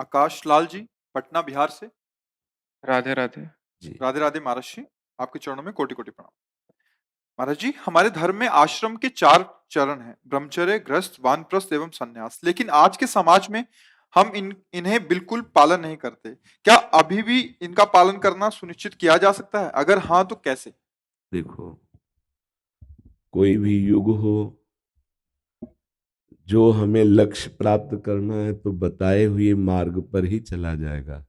आकाश लाल जी, पटना बिहार से। राधे राधे। जी। राधे राधे महाराज जी, आपके चरणों में कोटि कोटि प्रणाम। महाराज जी, हमारे धर्म में आश्रम के 4 चरण हैं: ब्रह्मचर्य, गृहस्थ, वानप्रस्थ एवं संन्यास। लेकिन आज के समाज में हम इन्हें बिल्कुल पालन नहीं करते। क्या अभी भी इनका पालन करना सुनिश्चित किया जा सकता है? अगर हाँ, तो कैसे? देखो, कोई भी युग हो, जो हमें लक्ष्य प्राप्त करना है तो बताए हुए मार्ग पर ही चला जाएगा।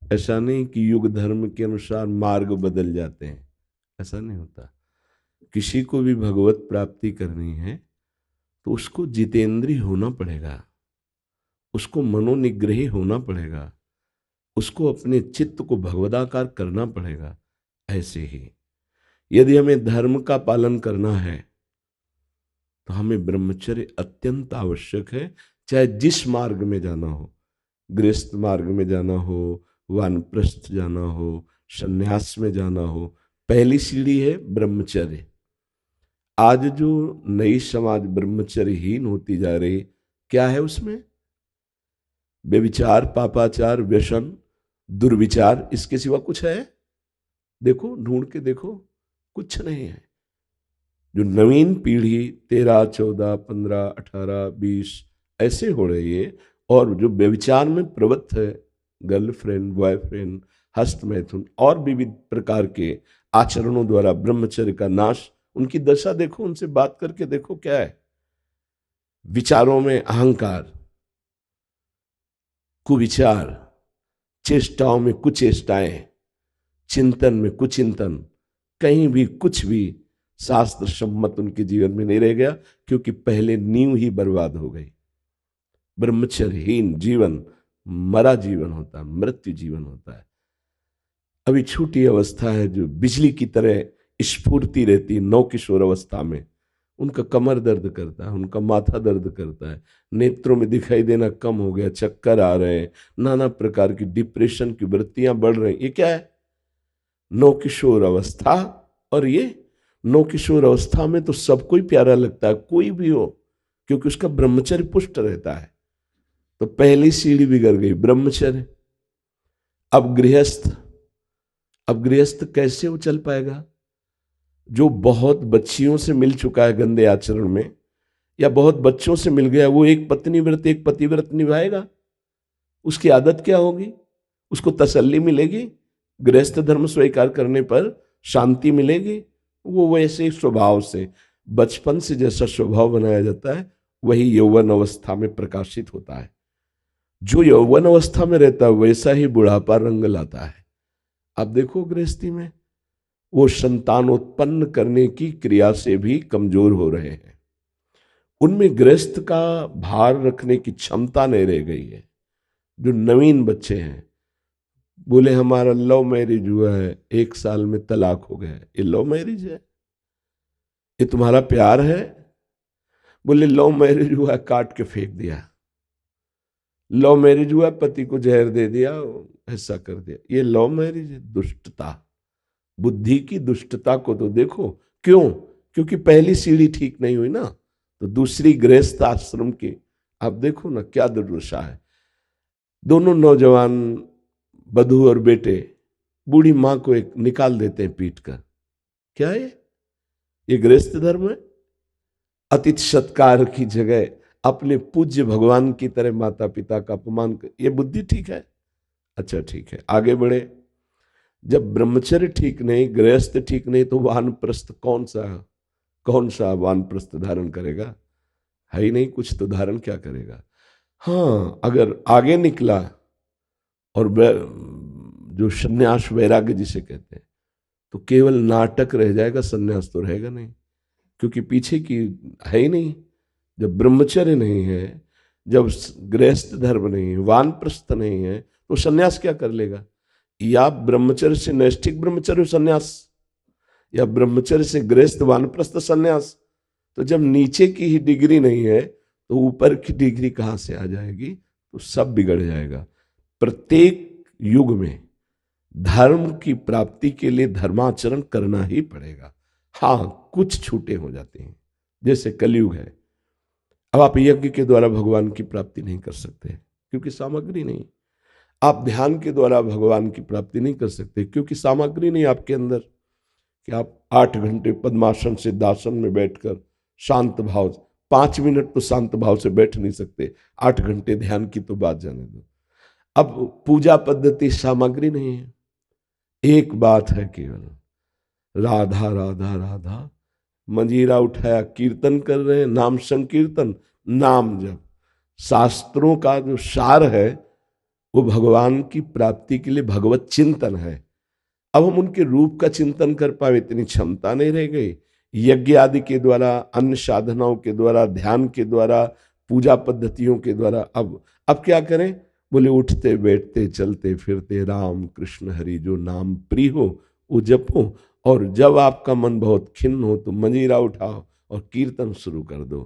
ऐसा नहीं कि युग धर्म के अनुसार मार्ग बदल जाते हैं, ऐसा नहीं होता। किसी को भी भगवत प्राप्ति करनी है तो उसको जितेंद्रिय होना पड़ेगा, उसको मनोनिग्रही होना पड़ेगा, उसको अपने चित्त को भगवदाकार करना पड़ेगा। ऐसे ही यदि हमें धर्म का पालन करना है तो हमें ब्रह्मचर्य अत्यंत आवश्यक है, चाहे जिस मार्ग में जाना हो, गृहस्थ मार्ग में जाना हो, वानप्रस्थ जाना हो, संन्यास में जाना हो। पहली सीढ़ी है ब्रह्मचर्य। आज जो नई समाज ब्रह्मचर्यहीन होती जा रही, क्या है उसमें? व्यभिचार, पापाचार, व्यसन, दुर्विचार, इसके सिवा कुछ है? देखो, ढूंढ के देखो, कुछ नहीं है। जो नवीन पीढ़ी 13, 14, 15, 18, 20 ऐसे हो रही है और जो व्यभिचार में प्रवृत्त है, गर्लफ्रेंड, बॉयफ्रेंड, हस्त मैथुन और विविध प्रकार के आचरणों द्वारा ब्रह्मचर्य का नाश, उनकी दशा देखो, उनसे बात करके देखो क्या है। विचारों में अहंकार, कुविचार, चेष्टाओं में कुचेष्टाएं, चिंतन में कुचिंतन, कहीं भी कुछ भी शास्त्र सम्मत उनके जीवन में नहीं रह गया, क्योंकि पहले नींव ही बर्बाद हो गई। ब्रह्मचर्यहीन जीवन मरा जीवन होता है, मृत्यु जीवन होता है। अभी छोटी अवस्था है जो बिजली की तरह स्फूर्ति रहती है, नौ किशोर अवस्था में उनका कमर दर्द करता है, उनका माथा दर्द करता है, नेत्रों में दिखाई देना कम हो गया, चक्कर आ रहे हैं, नाना प्रकार की डिप्रेशन की वृत्तियां बढ़ रही। ये क्या है? नौ किशोर अवस्था। और ये नौ किशोर अवस्था में तो सबको ही प्यारा लगता है, कोई भी हो, क्योंकि उसका ब्रह्मचर्य पुष्ट रहता है। तो पहली सीढ़ी बिगड़ गई, ब्रह्मचर्य। अब गृहस्थ। अब गृहस्थ कैसे वो चल पाएगा? जो बहुत बच्चियों से मिल चुका है गंदे आचरण में, या बहुत बच्चों से मिल गया, वो एक पत्नी व्रत एक पतिव्रत निभाएगा? उसकी आदत क्या होगी? उसको तसल्ली मिलेगी? गृहस्थ धर्म स्वीकार करने पर शांति मिलेगी? वो वैसे स्वभाव से, बचपन से जैसा स्वभाव बनाया जाता है वही यौवन अवस्था में प्रकाशित होता है। जो यौवन अवस्था में रहता है वैसा ही बुढ़ापा रंग लाता है। अब देखो, गृहस्थी में वो संतान उत्पन्न करने की क्रिया से भी कमजोर हो रहे हैं। उनमें गृहस्थ का भार रखने की क्षमता नहीं रह गई है। जो नवीन बच्चे हैं, बोले हमारा लव मैरिज हुआ है, 1 साल में तलाक हो गया, ये लव मैरिज है? ये तुम्हारा प्यार है? बोले लव मैरिज हुआ, काट के फेंक दिया। लव मैरिज हुआ, पति को जहर दे दिया, ऐसा कर दिया। ये लव मैरिज है? दुष्टता, बुद्धि की दुष्टता को तो देखो। क्यों? क्योंकि पहली सीढ़ी ठीक नहीं हुई ना, तो दूसरी गृहस्थ आश्रम की आप देखो ना क्या दुर्दशा है। दोनों नौजवान बधू और बेटे बूढ़ी मां को एक निकाल देते हैं पीट कर। क्या है ये गृहस्थ धर्म है? अतिथि सत्कार की जगह अपने पूज्य भगवान की तरह माता पिता का अपमान कर, ये बुद्धि ठीक है? अच्छा ठीक है, आगे बढ़े। जब ब्रह्मचर्य ठीक नहीं, गृहस्थ ठीक नहीं, तो वानप्रस्थ कौन सा वानप्रस्थ धारण करेगा? है ही नहीं कुछ, तो धारण क्या करेगा? हाँ, अगर आगे निकला और जो संन्यास वैराग्य जिसे कहते हैं, तो केवल नाटक रह जाएगा, संन्यास तो रहेगा नहीं, क्योंकि पीछे की है ही नहीं। जब ब्रह्मचर्य नहीं है, जब गृहस्थ धर्म नहीं है, वानप्रस्थ नहीं है, तो संन्यास क्या कर लेगा? या ब्रह्मचर्य से नैष्ठिक ब्रह्मचर्य संन्यास, या ब्रह्मचर्य से गृहस्थ वानप्रस्थ संन्यास। तो जब नीचे की ही डिग्री नहीं है तो ऊपर की डिग्री कहां से आ जाएगी? तो सब बिगड़ जाएगा। प्रत्येक युग में धर्म की प्राप्ति के लिए धर्माचरण करना ही पड़ेगा। हाँ, कुछ छूटे हो जाते हैं, जैसे कलयुग है। अब आप यज्ञ के द्वारा भगवान की प्राप्ति नहीं कर सकते, क्योंकि सामग्री नहीं। आप ध्यान के द्वारा भगवान की प्राप्ति नहीं कर सकते क्योंकि सामग्री नहीं आपके अंदर कि आप 8 घंटे पद्मासन से दासन में बैठकर शांत भाव, 5 मिनट तो शांत भाव से बैठ नहीं सकते, 8 घंटे ध्यान की तो बात जाने दो। अब पूजा पद्धति सामग्री नहीं है, एक बात है केवल, राधा राधा राधा, मंजीरा उठाया कीर्तन कर रहे हैं, नाम संकीर्तन, नाम जप। शास्त्रों का जो सार है वो भगवान की प्राप्ति के लिए भगवत चिंतन है। अब हम उनके रूप का चिंतन कर पाए इतनी क्षमता नहीं रह गई। यज्ञ आदि के द्वारा, अन्य साधनाओं के द्वारा, ध्यान के द्वारा, पूजा पद्धतियों के द्वारा अब क्या करें? बोले उठते बैठते चलते फिरते राम कृष्ण हरि जो नाम प्रिय हो वो जपो, और जब आपका मन बहुत खिन्न हो तो मंजीरा उठाओ और कीर्तन शुरू कर दो।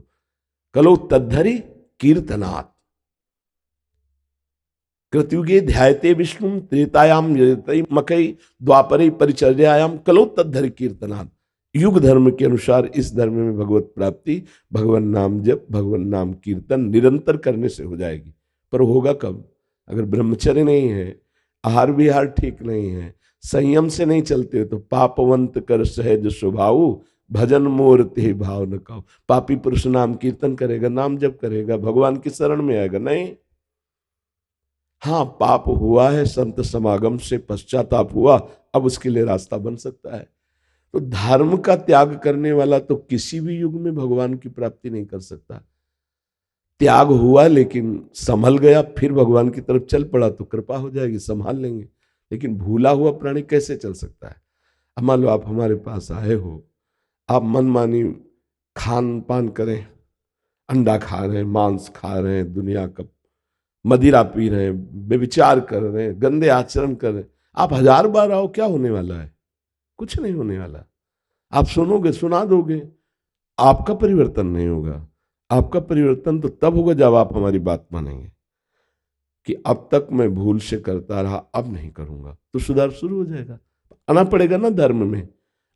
कलो तद्धरि कीर्तनात्, कृतयुगे ध्यायते विष्णु त्रेतायाम मकई द्वापरे परिचर्यायाम कलो तद्धरि कीर्तनात्। युग धर्म के अनुसार इस धर्म में भगवत प्राप्ति भगवान नाम जप, भगवान नाम कीर्तन निरंतर करने से हो जाएगी। पर होगा कब? अगर ब्रह्मचर्य नहीं है, आहार विहार ठीक नहीं है, संयम से नहीं चलते तो पापवंत कर सहज स्वभाव भजन मोर ते भाव न खाओ। पापी पुरुष नाम कीर्तन करेगा, नाम जप करेगा, भगवान की शरण में आएगा नहीं। हाँ, पाप हुआ है, संत समागम से पश्चाताप हुआ, अब उसके लिए रास्ता बन सकता है। तो धर्म का त्याग करने वाला तो किसी भी युग में भगवान की प्राप्ति नहीं कर सकता। त्याग हुआ लेकिन संभल गया, फिर भगवान की तरफ चल पड़ा तो कृपा हो जाएगी, संभाल लेंगे। लेकिन भूला हुआ प्राणी कैसे चल सकता है? अब मान लो आप हमारे पास आए हो, आप मनमानी खान पान करें, अंडा खा रहे हैं, मांस खा रहे हैं, दुनिया का मदिरा पी रहे हैं, बेविचार कर रहे हैं, गंदे आचरण कर रहे हैं, आप 1000 बार आओ, क्या होने वाला है? कुछ नहीं होने वाला। आप सुनोगे, सुना दोगे, आपका परिवर्तन नहीं होगा। आपका परिवर्तन तो तब होगा जब आप हमारी बात मानेंगे कि अब तक मैं भूल से करता रहा, अब नहीं करूंगा, तो सुधार शुरू हो जाएगा। आना पड़ेगा ना धर्म में,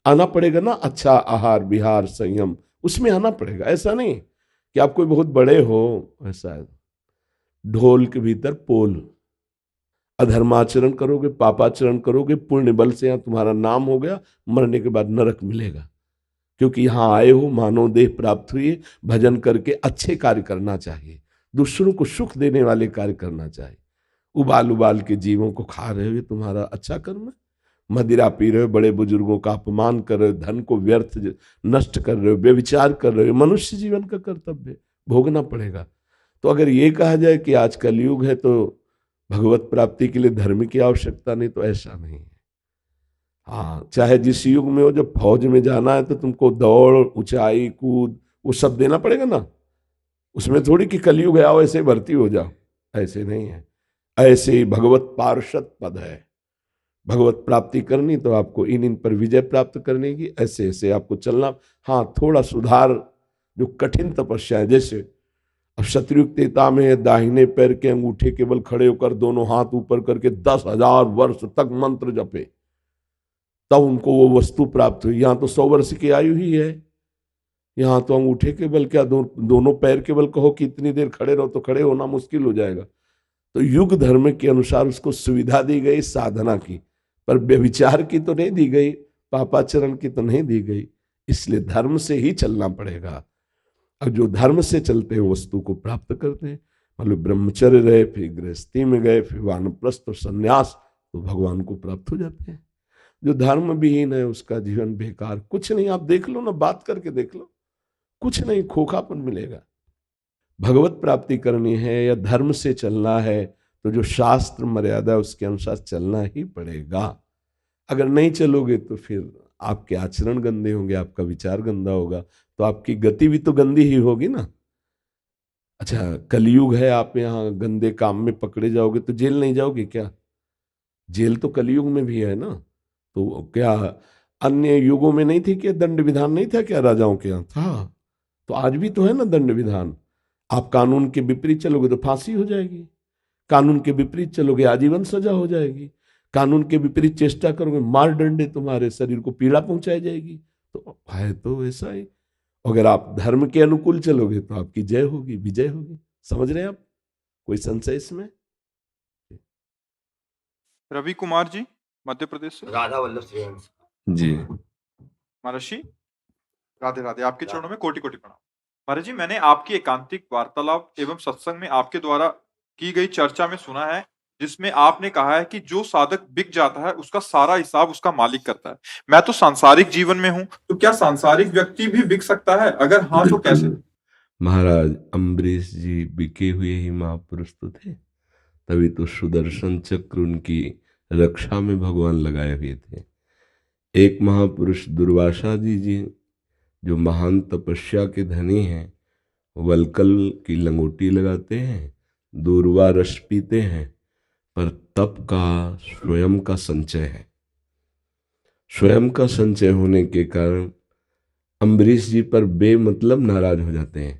आना पड़ेगा ना अच्छा आहार विहार संयम, उसमें आना पड़ेगा। ऐसा नहीं कि आप कोई बहुत बड़े हो, ऐसा है। ढोल के भीतर पोल, अधर्माचरण करोगे, पापाचरण करोगे, पुण्य बल से यहां तुम्हारा नाम हो गया, मरने के बाद नरक मिलेगा। क्योंकि यहां आए हो, मानव देह प्राप्त हुई, भजन करके अच्छे कार्य करना चाहिए, दूसरों को सुख देने वाले कार्य करना चाहिए। उबाल उबाल के जीवों को खा रहे हो, ये तुम्हारा अच्छा कर्म है। मदिरा पी रहे हो, बड़े बुजुर्गों का अपमान कर रहे हो, धन को व्यर्थ नष्ट कर रहे हो, व्यभिचार कर रहे हो, मनुष्य जीवन का कर्तव्य भोगना पड़ेगा। तो अगर ये कहा जाए कि आज कलयुग है तो भगवत प्राप्ति के लिए धर्म की आवश्यकता नहीं, तो ऐसा नहीं है। हाँ, चाहे जिस युग में हो, जब फौज में जाना है तो तुमको दौड़, ऊंचाई, कूद, वो सब देना पड़ेगा ना। उसमें थोड़ी कि कलयुग है आओ ऐसे भर्ती हो जाओ, ऐसे नहीं है। ऐसे ही भगवत पार्षद पद है। भगवत प्राप्ति करनी तो आपको इन पर विजय प्राप्त करने की, ऐसे ऐसे आपको चलना। हाँ, थोड़ा सुधार, जो कठिन तपस्या है, जैसे अब शत्रुयुक्तता में दाहिने पैर के अंगूठे केवल खड़े होकर दोनों हाथ ऊपर करके 10,000 वर्ष तक मंत्र जपे, तब उनको वो वस्तु प्राप्त हुई। यहाँ तो 100 वर्ष की आयु ही है, यहाँ तो अंगूठे के बल क्या, दोनों पैर के बल कहो कि इतनी देर खड़े रहो तो खड़े होना मुश्किल हो जाएगा। तो युग धर्म के अनुसार उसको सुविधा दी गई साधना की, पर व्यभिचार की तो नहीं दी गई, पापाचरण की तो नहीं दी गई। इसलिए धर्म से ही चलना पड़ेगा। और जो धर्म से चलते हैं वस्तु को प्राप्त करते हैं। मतलब ब्रह्मचर्य रहे, फिर गृहस्थी में गए, फिर वानप्रस्थ और संन्यास, तो भगवान को प्राप्त हो जाते हैं। जो धर्म विहीन है उसका जीवन बेकार, कुछ नहीं। आप देख लो ना, बात करके देख लो, कुछ नहीं, खोखापन मिलेगा। भगवत प्राप्ति करनी है या धर्म से चलना है तो जो शास्त्र मर्यादा उसके अनुसार चलना ही पड़ेगा। अगर नहीं चलोगे तो फिर आपके आचरण गंदे होंगे, आपका विचार गंदा होगा, तो आपकी गति भी तो गंदी ही होगी ना। अच्छा, कलयुग है, आप यहाँ गंदे काम में पकड़े जाओगे तो जेल नहीं जाओगे क्या? जेल तो कलयुग में भी है ना। तो क्या अन्य युगों में नहीं थी क्या दंड विधान नहीं था क्या राजाओं के यहाँ? था। तो आज भी तो है ना दंड विधान। आप कानून के विपरीत चलोगे तो फांसी हो जाएगी, कानून के विपरीत चलोगे आजीवन सजा हो जाएगी, कानून के विपरीत चेष्टा करोगे मार डंडे, तुम्हारे शरीर को पीड़ा पहुंचाई जाएगी। तो है तो ऐसा ही। अगर आप धर्म के अनुकूल चलोगे तो आपकी जय होगी, विजय होगी। समझ रहे हैं आप? कोई संशय इसमें? रवि कुमार जी, मध्य प्रदेश से। राधा वल्लभ श्रीवंश। जी। महर्षि राधे राधे, आपके चरणों में कोटि कोटि प्रणाम। महाराज जी, मैंने आपकी एकांतिक वार्तालाप एवं सत्संग में आपके द्वारा की गई चर्चा में सुना है, जिसमें आपने कहा है कि जो साधक बिक जाता है उसका सारा हिसाब उसका मालिक करता है। मैं तो सांसारिक जीवन में हूं, तो क्या सांसारिक व्यक्ति भी बिक सकता है? अगर हाँ तो कैसे? महाराज अम्बरीश जी बिके हुए ही महापुरुष तो थे, तभी तो सुदर्शन चक्र उनकी रक्षा में भगवान लगाए हुए थे। एक महापुरुष दुर्वासा जी जो महान तपस्या के धनी हैं, वलकल की लंगोटी लगाते हैं, दूर्वा रस पीते हैं, पर तप का स्वयं का संचय है। स्वयं का संचय होने के कारण अम्बरीश जी पर बेमतलब नाराज हो जाते हैं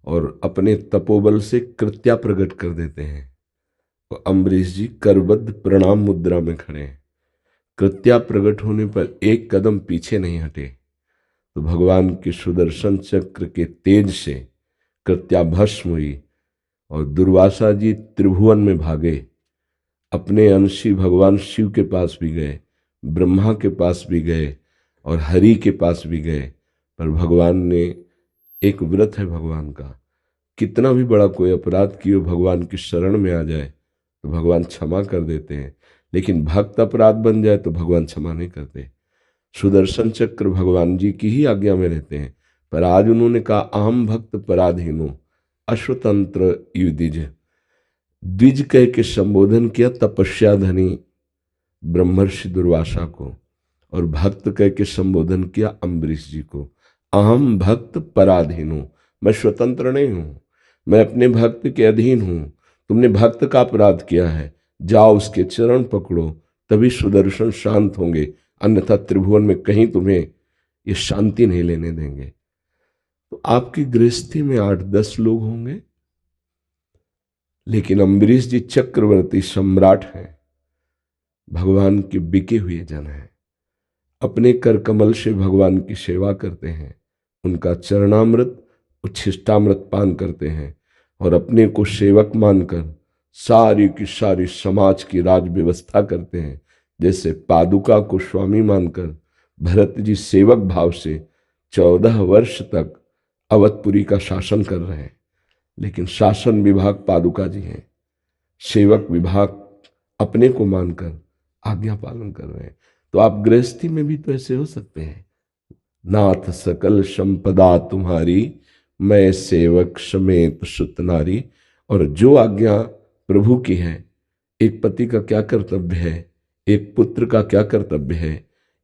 और अपने तपोबल से कृत्या प्रकट कर देते हैं। तो अम्बरीश जी करबद्ध प्रणाम मुद्रा में खड़े हैं। कृत्या प्रकट होने पर एक कदम पीछे नहीं हटे, तो भगवान के सुदर्शन चक्र के तेज से कृत्या भस्म हुई और दुर्वासा जी त्रिभुवन में भागे। अपने अंशी भगवान शिव के पास भी गए, ब्रह्मा के पास भी गए और हरि के पास भी गए, पर भगवान ने, एक व्रत है भगवान का, कितना भी बड़ा कोई अपराध किए भगवान की शरण में आ जाए तो भगवान क्षमा कर देते हैं, लेकिन भक्त अपराध बन जाए तो भगवान क्षमा नहीं करते। सुदर्शन चक्र भगवान जी की ही आज्ञा में रहते हैं, पर आज उन्होंने कहा अहम भक्त पराधीनो अश्वतंत्र युदिज, द्विज कह के संबोधन किया तपस्या धनी ब्रह्मर्षि दुर्वासा को, और भक्त कह के संबोधन किया अम्बरीश जी को। अहम भक्त पराधीन हूं, मैं स्वतंत्र नहीं हूं, मैं अपने भक्त के अधीन हूं। तुमने भक्त का अपराध किया है, जाओ उसके चरण पकड़ो, तभी सुदर्शन शांत होंगे, अन्यथा त्रिभुवन में कहीं तुम्हें ये शांति नहीं लेने देंगे। तो आपकी गृहस्थी में 8-10 लोग होंगे, लेकिन अम्बरीश जी चक्रवर्ती सम्राट हैं, भगवान के बिके हुए जन हैं, अपने कर कमल से भगवान की सेवा करते हैं, उनका चरणामृत उच्छिष्टामृत पान करते हैं और अपने को सेवक मानकर सारी की सारी समाज की राज व्यवस्था करते हैं। जैसे पादुका को स्वामी मानकर भरत जी सेवक भाव से 14 वर्ष तक अवधपुरी का शासन कर रहे हैं, लेकिन शासन विभाग पादुका जी हैं, सेवक विभाग अपने को मानकर आज्ञा पालन कर रहे हैं। तो आप गृहस्थी में भी तो ऐसे हो सकते हैं। नाथ सकल संपदा तुम्हारी, मैं सेवक समेत सुत नारी। और जो आज्ञा प्रभु की है, एक पति का क्या कर्तव्य है, एक पुत्र का क्या कर्तव्य है,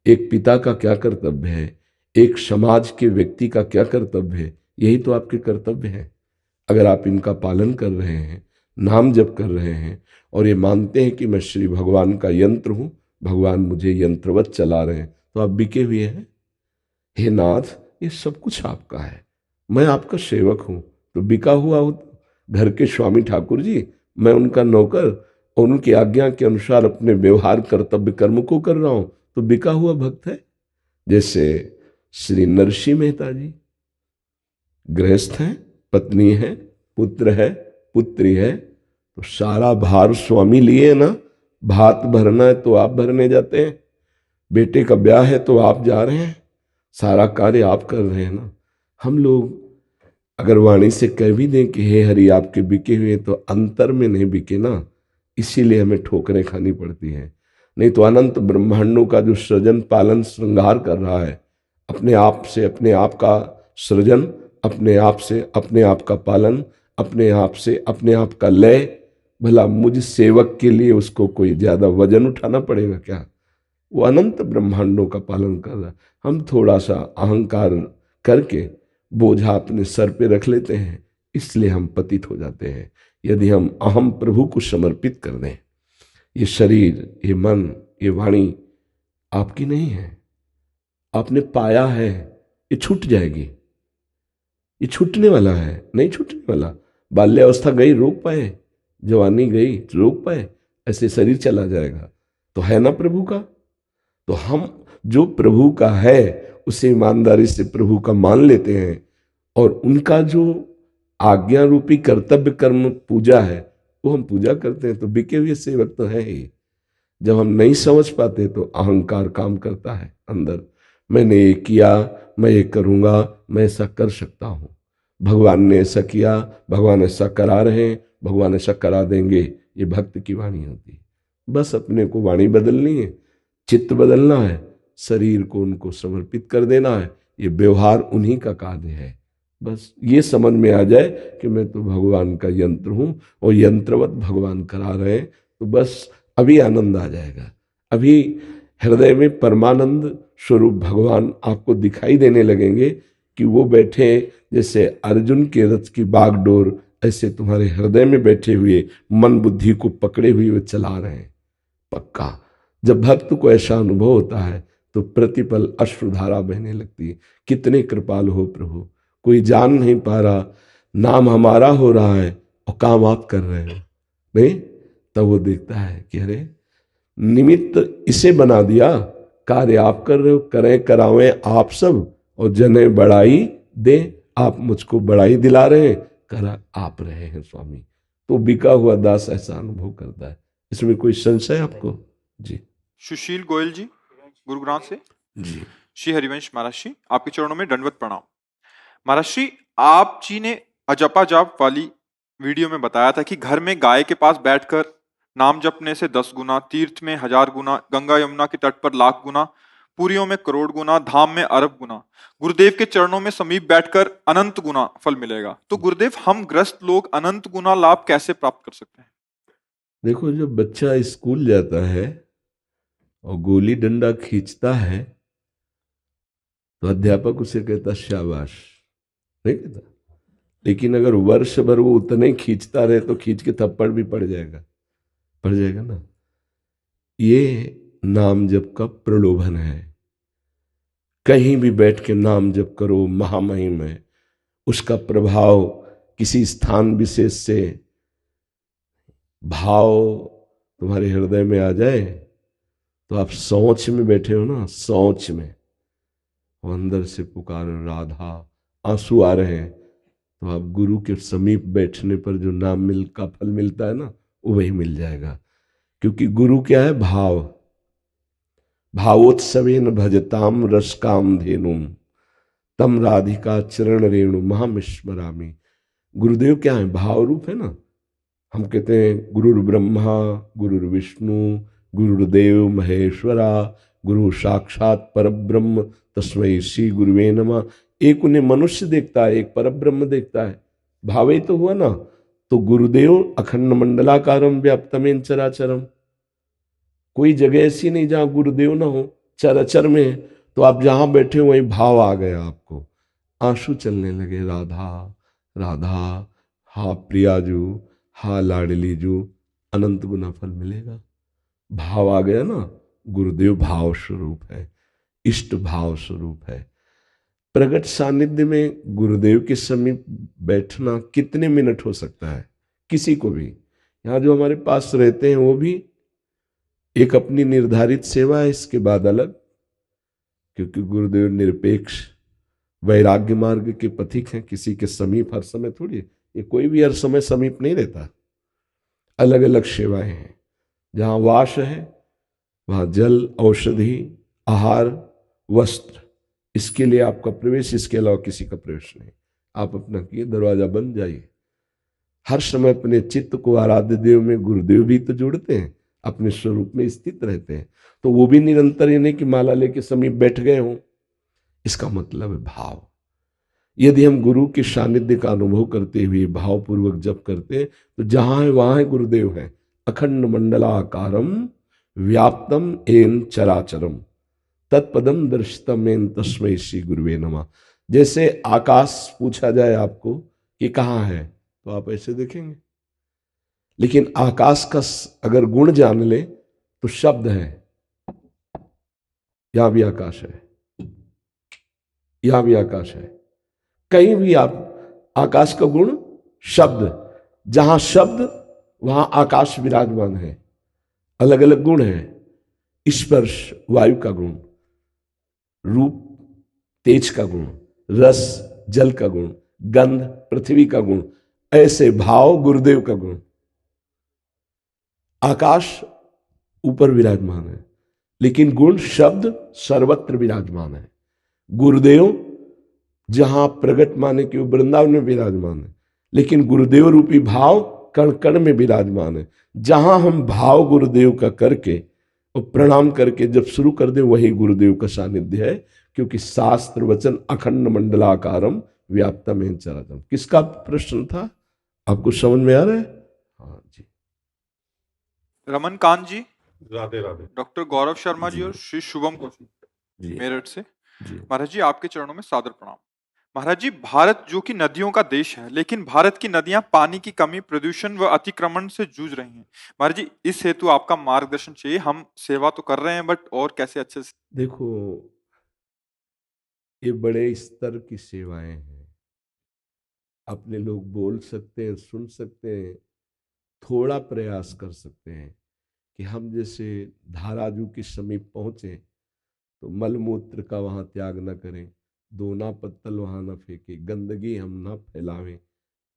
एक पिता का क्या कर्तव्य है, एक समाज के व्यक्ति का क्या कर्तव्य है, यही तो आपके कर्तव्य है। अगर आप इनका पालन कर रहे हैं, नाम जप कर रहे हैं और ये मानते हैं कि मैं श्री भगवान का यंत्र हूं, भगवान मुझे यंत्रवत चला रहे हैं, तो आप बिके हुए हैं। हे नाथ, ये सब कुछ आपका है, मैं आपका सेवक हूं, तो बिका हुआ हूं घर के स्वामी ठाकुर जी, मैं उनका नौकर और उनकी आज्ञा के अनुसार अपने व्यवहार कर्तव्य कर्म को कर रहा हूं, तो बिका हुआ भक्त है। जैसे श्री नरसिंह मेहता जी गृहस्थ हैं, पत्नी है, पुत्र है, पुत्री है, तो सारा भार स्वामी लिए ना, भात भरना है तो आप भरने जाते हैं, बेटे का ब्याह है तो आप जा रहे हैं, सारा कार्य आप कर रहे हैं ना। हम लोग अगर वाणी से कह भी दें कि हे हरि आपके बिके हुए, तो अंतर में नहीं बिके ना, इसीलिए हमें ठोकरें खानी पड़ती हैं। नहीं तो अनंत ब्रह्मांडों का जो सृजन पालन श्रृंगार कर रहा है, अपने आप से अपने आप का सृजन, अपने आप से अपने आप का पालन, अपने आप से अपने आप का लय, भला मुझ सेवक के लिए उसको कोई ज्यादा वजन उठाना पड़ेगा क्या? वो अनंत ब्रह्मांडों का पालन कर रहा है। हम थोड़ा सा अहंकार करके बोझा अपने सर पे रख लेते हैं, इसलिए हम पतित हो जाते हैं। यदि हम अहम प्रभु को समर्पित कर दें, ये शरीर, ये मन, ये वाणी आपकी नहीं है, आपने पाया है, ये छूट जाएगी, ये छूटने वाला है, नहीं छूटने वाला। बाल्यावस्था गई रोक पाए, जवानी गई रोक पाए, ऐसे शरीर चला जाएगा। तो है ना प्रभु का, तो हम जो प्रभु का है उसे ईमानदारी से प्रभु का मान लेते हैं और उनका जो आज्ञा रूपी कर्तव्य कर्म पूजा है, वो हम पूजा करते हैं तो बिके हुए सेवक तो है ही। जब हम नहीं समझ पाते तो अहंकार काम करता है अंदर, मैंने ये किया, मैं ये करूँगा, मैं ऐसा कर सकता हूँ, भगवान ने ऐसा किया, भगवान ऐसा करा रहे हैं, भगवान ऐसा करा देंगे। ये भक्त की वाणी होती है। बस अपने को वाणी बदलनी है, चित्त बदलना है, शरीर को उनको समर्पित कर देना है। ये व्यवहार उन्हीं का कार्य है। बस ये समझ में आ जाए कि मैं तो भगवान का यंत्र हूँ और यंत्रवत भगवान करा रहे हैं, तो बस अभी आनंद आ जाएगा। अभी हृदय में परमानंद स्वरूप भगवान आपको दिखाई देने लगेंगे कि वो बैठे जैसे अर्जुन के रथ की बागडोर, ऐसे तुम्हारे हृदय में बैठे हुए मन बुद्धि को पकड़े हुए वे चला रहे हैं। पक्का जब भक्त को ऐसा अनुभव होता है तो प्रतिपल अश्रुधारा बहने लगती है। कितने कृपालु हो प्रभु, कोई जान नहीं पा रहा, नाम हमारा हो रहा है और काम आप कर रहे हो। नहीं, तब वो देखता है कि अरे निमित्त इसे बना दिया, कार्य आप कर रहे हो, करें करावें आप सब और जने बड़ाई दे, आप मुझको बड़ाई दिला रहे हैं, करा आप रहे हैं स्वामी। तो बिका हुआ दास ऐसा अनुभव करता है। इसमें कोई संशय आपको? जी सुशील गोयल जी गुरुग्राम से। जी श्री हरिवंश महाराज जी, आपके चरणों में दंडवत प्रणाम। महाराज जी, आप जी ने अजपा जाप वाली वीडियो में बताया था कि घर में गाय के पास बैठकर नाम जपने से 10 गुना, तीर्थ में 1000 गुना, गंगा यमुना के तट पर लाख गुना, पुरियों में करोड़ गुना, धाम में अरब गुना, गुरुदेव के चरणों में समीप बैठकर अनंत गुना फल मिलेगा। तो गुरुदेव, हम ग्रस्त लोग अनंत गुना लाभ कैसे प्राप्त कर सकते हैं? देखो, जब बच्चा स्कूल जाता है और गोली डंडा खींचता है तो अध्यापक उसे कहता शाबाश, नहीं कहता। लेकिन अगर वर्ष भर वो उतने खींचता रहे तो खींच के थप्पड़ भी पड़ जाएगा ना। ये नाम जप का प्रलोभन है। कहीं भी बैठ के नाम जप करो, महामहिम है। उसका प्रभाव किसी स्थान विशेष से भाव तुम्हारे हृदय में आ जाए तो आप सोच में बैठे हो ना, सोच में वो अंदर से पुकार राधा, आंसू आ रहे हैं, तो आप गुरु के समीप बैठने पर जो नाम का फल मिलता है ना, वो वही मिल जाएगा। क्योंकि गुरु क्या है? भाव। भावोत्सवेन भजताम रसकाम धेनुम तम राधिका चरण रेणु महामिस्मरामी। गुरुदेव क्या है? भाव रूप है ना। हम कहते हैं गुरुर् ब्रह्मा गुरुर्विष्णु गुरुर्देव महेश्वरा, गुरु साक्षात परब्रह्म तस्मै श्री गुरुवे नमः। एक उन्हें मनुष्य देखता है, एक परब्रह्म देखता है। भावे तो हुआ ना। तो गुरुदेव अखंड मंडलाकारम व्याप्तमेन चराचरम। कोई जगह ऐसी नहीं जहां गुरुदेव ना हो, चराचर में है। तो आप जहां बैठे हो वहीं भाव आ गया, आपको आंसू चलने लगे, राधा राधा, हा प्रियाजू, हा लाडलीजू, अनंत गुना फल मिलेगा। भाव आ गया ना। गुरुदेव भाव स्वरूप है, इष्ट भाव स्वरूप है। प्रगट सानिध्य में गुरुदेव के समीप बैठना कितने मिनट हो सकता है? किसी को भी। यहाँ जो हमारे पास रहते हैं वो भी एक अपनी निर्धारित सेवा है, इसके बाद अलग। क्योंकि गुरुदेव निरपेक्ष वैराग्य मार्ग के पथिक हैं। किसी के समीप हर समय थोड़ी, ये कोई भी हर समय समीप नहीं रहता। अलग अलग सेवाएं हैं। जहाँ वास है वहाँ जल, औषधि, आहार, वस्त्र, इसके लिए आपका प्रवेश, इसके अलावा किसी का प्रवेश नहीं। आप अपना किए, दरवाजा बंद, जाइए। हर समय अपने चित्त को आराध्य देव में गुरुदेव भी तो जोड़ते हैं, अपने स्वरूप में स्थित रहते हैं। तो वो भी निरंतर ये नहीं कि माला लेके समीप बैठ गए हों। इसका मतलब है भाव। यदि हम गुरु के सानिध्य का अनुभव करते हुए भावपूर्वक जप करते हैं तो जहां है वहां है गुरुदेव है। अखंड मंडलाकारम व्याप्तम एन चराचरम तत्पदम दर्शितम एन तस्मै श्री गुरुवे नमः। जैसे आकाश पूछा जाए आपको कि कहाँ है, तो आप ऐसे देखेंगे। लेकिन आकाश का अगर गुण जान ले तो शब्द है। यहां भी आकाश है, यहां भी आकाश है। कहीं भी आप आकाश का गुण शब्द, जहां शब्द वहां आकाश विराजमान है। अलग अलग गुण है। स्पर्श वायु का गुण, रूप तेज का गुण, रस जल का गुण, गंध पृथ्वी का गुण, ऐसे भाव गुरुदेव का गुण। आकाश ऊपर विराजमान है, लेकिन गुण शब्द सर्वत्र विराजमान है। गुरुदेव जहां प्रगट माने कि वो वृंदावन में विराजमान है, लेकिन गुरुदेव रूपी भाव कण कण में विराजमान है। जहां हम भाव गुरुदेव का करके और प्रणाम करके जब शुरू कर दे, वही गुरुदेव का सानिध्य है, क्योंकि शास्त्र वचन अखंड मंडलाकारम व्याप्तम चराचरम। किसका प्रश्न था, आपको समझ में आ रहा है? हाँ जी। रमन कांत जी, राधे राधे। डॉक्टर गौरव शर्मा जी और श्री शुभम कौशिक जी मेरठ से। जी। महाराज जी, आपके चरणों में सादर प्रणाम। महाराज जी, भारत जो कि नदियों का देश है, लेकिन भारत की नदियां पानी की कमी, प्रदूषण व अतिक्रमण से जूझ रही हैं। महाराज जी, इस हेतु आपका मार्गदर्शन चाहिए। हम सेवा तो कर रहे हैं, बट और कैसे अच्छे से। देखो, ये बड़े स्तर की सेवाएं हैं। अपने लोग बोल सकते हैं, सुन सकते हैं, थोड़ा प्रयास कर सकते हैं कि हम जैसे धाराजू के समीप पहुंचे तो मलमूत्र का वहां त्याग न करें, दोना पत्तल वहां न फेंके, गंदगी हम ना फैलावें।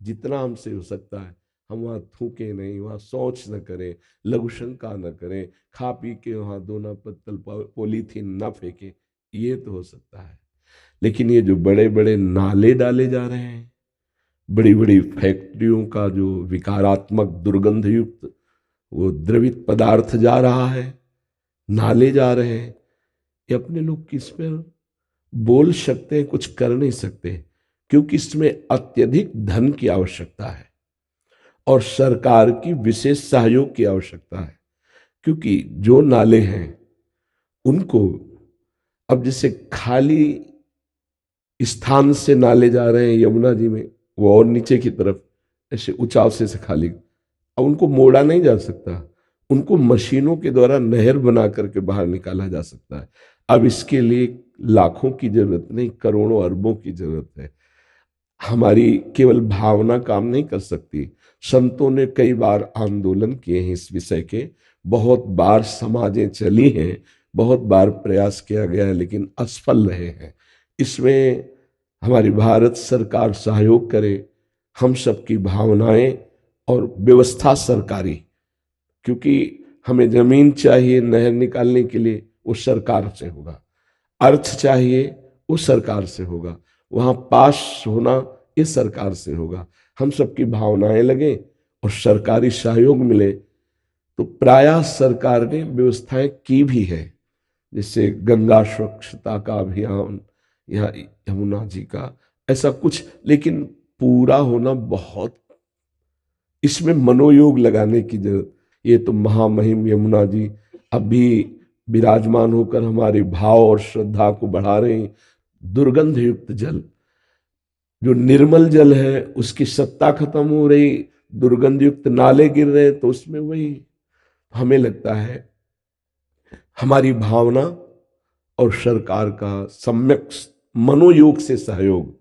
जितना हमसे हो सकता है हम वहाँ थूके नहीं, वहाँ शौच न करें, लघु शंका न करें, खा पी के वहाँ दोना पत्तल पॉलीथीन न फेंके, ये तो हो सकता है। लेकिन ये जो बड़े बड़े नाले डाले जा रहे हैं, बड़ी बड़ी फैक्ट्रियों का जो विकारात्मक दुर्गंध युक्त वो द्रवित पदार्थ जा रहा है, नाले जा रहे हैं, ये अपने लोग किस पर बोल सकते हैं, कुछ कर नहीं सकते, क्योंकि इसमें अत्यधिक धन की आवश्यकता है और सरकार की विशेष सहयोग की आवश्यकता है। क्योंकि जो नाले हैं उनको अब जैसे खाली स्थान से नाले जा रहे हैं यमुना जी में, वो और नीचे की तरफ ऐसे ऊंचाव से खाली, अब उनको मोड़ा नहीं जा सकता, उनको मशीनों के द्वारा नहर बना करके बाहर निकाला जा सकता है। अब इसके लिए लाखों की जरूरत नहीं, करोड़ों अरबों की जरूरत है। हमारी केवल भावना काम नहीं कर सकती। संतों ने कई बार आंदोलन किए हैं इस विषय के, बहुत बार समाजें चली हैं, बहुत बार प्रयास किया गया है, लेकिन असफल रहे हैं। इसमें हमारी भारत सरकार सहयोग करे, हम सबकी भावनाएं और व्यवस्था सरकारी, क्योंकि हमें जमीन चाहिए नहर निकालने के लिए, वो सरकार से होगा। अर्थ चाहिए, वो सरकार से होगा। वहां पास होना, ये सरकार से होगा। हम सबकी भावनाएं लगे और सरकारी सहयोग मिले तो प्रायः सरकार ने व्यवस्थाएं की भी है, जैसे गंगा स्वच्छता का अभियान या यमुना जी का, ऐसा कुछ। लेकिन पूरा होना बहुत, इसमें मनोयोग लगाने की जरूरत। ये तो महामहिम यमुना जी अभी विराजमान होकर हमारे भाव और श्रद्धा को बढ़ा रहे हैं। दुर्गंध युक्त जल, जो निर्मल जल है उसकी सत्ता खत्म हो रही, दुर्गंध युक्त नाले गिर रहे, तो उसमें वही हमें लगता है हमारी भावना और सरकार का सम्यक मनोयोग से सहयोग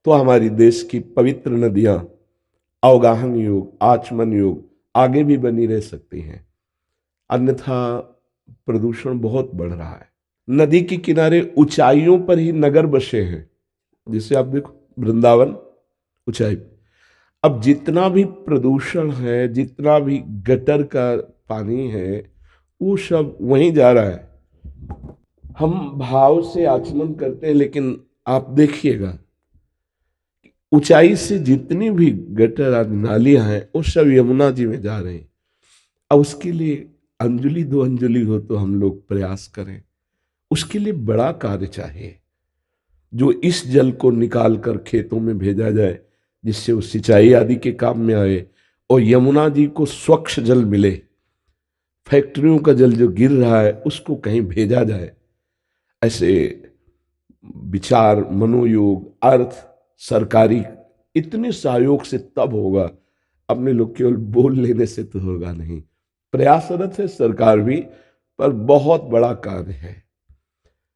तो हमारी देश की पवित्र नदियां अवगाहन योग, आचमन योग आगे भी बनी रह सकती हैं। अन्यथा प्रदूषण बहुत बढ़ रहा है। नदी के किनारे ऊंचाइयों पर ही नगर बसे हैं, जिसे आप देखो वृंदावन ऊंचाई। अब जितना भी प्रदूषण है, जितना भी गटर का पानी है, वो सब वहीं जा रहा है। हम भाव से आचमन करते हैं, लेकिन आप देखिएगा ऊंचाई से जितनी भी गटर आदि नालियां हैं वो सब यमुना जी में जा रहे हैं। अब उसके लिए अंजलि दो अंजलि हो तो हम लोग प्रयास करें, उसके लिए बड़ा कार्य चाहिए। जो इस जल को निकाल कर खेतों में भेजा जाए, जिससे वो सिंचाई आदि के काम में आए और यमुना जी को स्वच्छ जल मिले। फैक्ट्रियों का जल जो गिर रहा है उसको कहीं भेजा जाए। ऐसे विचार, मनोयोग, अर्थ, सरकारी इतने सहयोग से तब होगा। अपने लोग केवल बोल लेने से तो होगा नहीं। प्रयासरत है सरकार भी, पर बहुत बड़ा कार्य है।